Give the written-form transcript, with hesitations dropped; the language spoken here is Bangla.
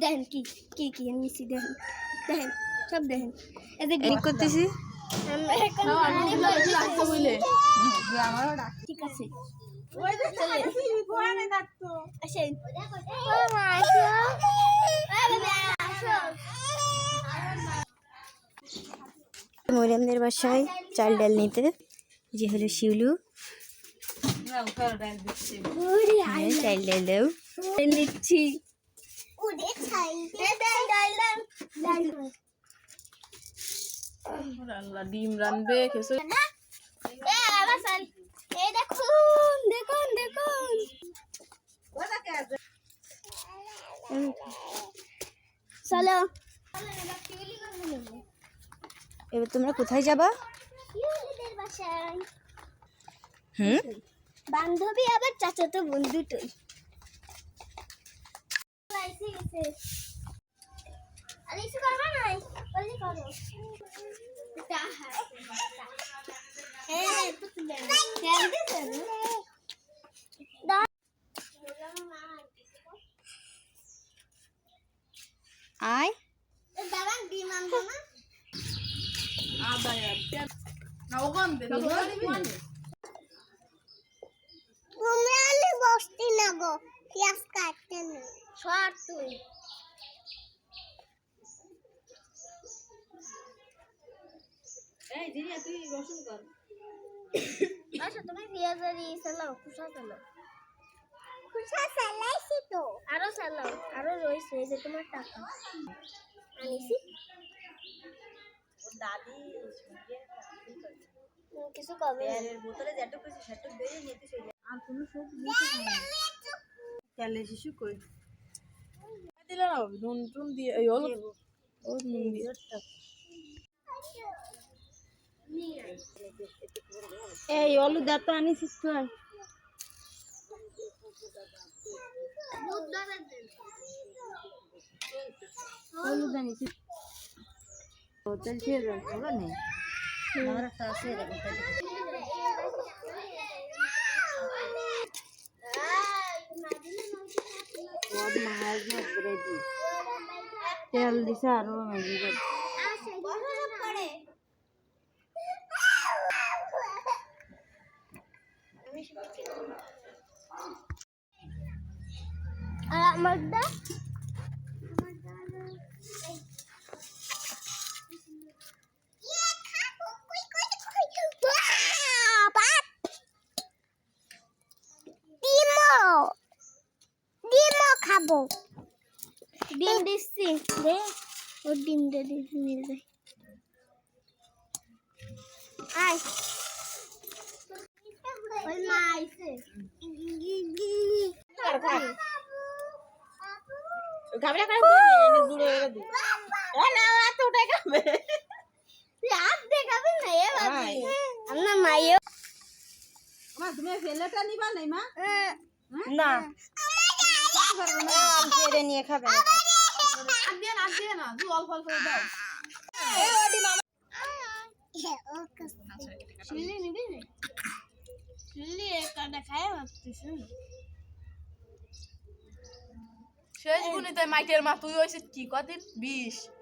দেখেন কি কি কি মিশি দেখেন দেখেন সব দেখেন এদের ঠিক করতেছি ঠিক আছে মরিয়মদের বাসায় চাল ডাল নিতে যে হলো শিউলু চাল ডাল দাও নিচ্ছি ডিম রানবে খেসে দেখুন দেখুন দেখুন চলো এবার তোমরা কোথায় যাবা বান্ধবী আবার চাচাতো বন্ধুটাই আরে কিছু করবা নাই বললি করো আয় বসতি না গো পেঁয়াজ কাটতে না শর্ট তুই আচ্ছা তুমি পেঁয়াজারি চালাও কুসা চালাও কুসা চালাইছি তো আরো চালাও আরো রয়েছে যে তোমার টাকা আনিছি দাদি কিছু কবে বোতলে যেটুকু কিছু সেটুকু বেরিয়ে নিতে চলে আর কোনো সব তেলে শিশু কই দিলে না নুন টুন দিয়ে এই অল্প ও নুন দিয়ে এই আলু দা তো আনিছিস তুই আলু জানিছিস হোটেল ছিল হবে না আমার একটা আছে এরকম তেল দিছে আরো ম্যাগি আর আমার দা খাবো ডিম দিচ্ছি দে ও ডিম দে নিয়ে যাই আয় ওই মা আইছে গাবলা করে দূরে এনে দি না এত উঠে খাবে তুই হাত দেখাবি না এ বাবা আমরা মাইও মা তুমি ফেলেটা নিবা নাই মা না কেড়ে নিয়ে খাবে না আগ দিয়ে না অল্প অল্প দাও চিল্লি নিবি না চিল্লি একটা খায় ভাবছিস শেষ গুণিতে মাইটের মা তুই হয়েছিস কি কদিন 20